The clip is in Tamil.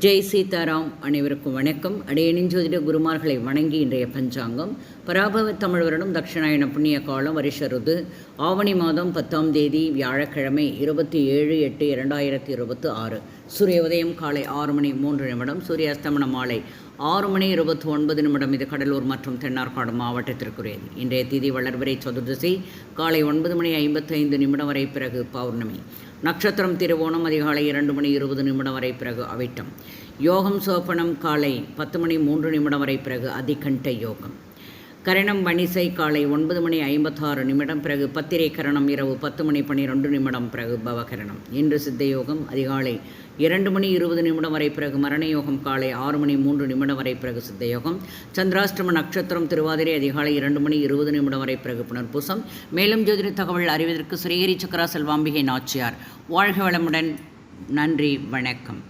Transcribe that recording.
ஜெய் சீதாராம். அனைவருக்கும் வணக்கம். அடையணின் ஜோதிட குருமார்களை வணங்கி இன்றைய பஞ்சாங்கம். பராபவ தமிழ் வருடம் தட்சிணாயன புண்ணிய காலம் வருஷ ருது ஆவணி மாதம் 10ஆம் தேதி வியாழக்கிழமை 27/8/2026. சூரிய உதயம் காலை 6:03. சூரிய அஸ்தமனம் மாலை 6:29. இது கடலூர் மற்றும் தென்னார்காடு மாவட்டத்திற்குரியது. இன்றைய திதி வளர்வரை சதுர்தசி காலை 9:55 வரை, பிறகு பௌர்ணமி. நட்சத்திரம் திருவோணம் அதிகாலை 2:20 வரை, பிறகு அவிட்டம். யோகம் சோப்பனம் காலை 10:03 வரை, பிறகு அதிகண்ட யோகம். கரணம் வணிசை காலை 9:56, பிறகு பத்திரை கரணம் இரவு 10:12, பிறகு பவகரணம். இன்று சித்த யோகம் அதிகாலை 2:20 வரை, பிறகு மரண யோகம் காலை 6:03 வரை, பிறகு சித்த யோகம். சந்திராஷ்டம நட்சத்திரம் திருவாதிரை அதிகாலை 2:20 வரை, பிறகு புனர்பூசம். மேலும் ஜோதிட தகவல் அறிவதற்கு ஸ்ரீஹரி சக்கரா செல்வாம்பிகை நாச்சியார். வாழ்க வளமுடன். நன்றி, வணக்கம்.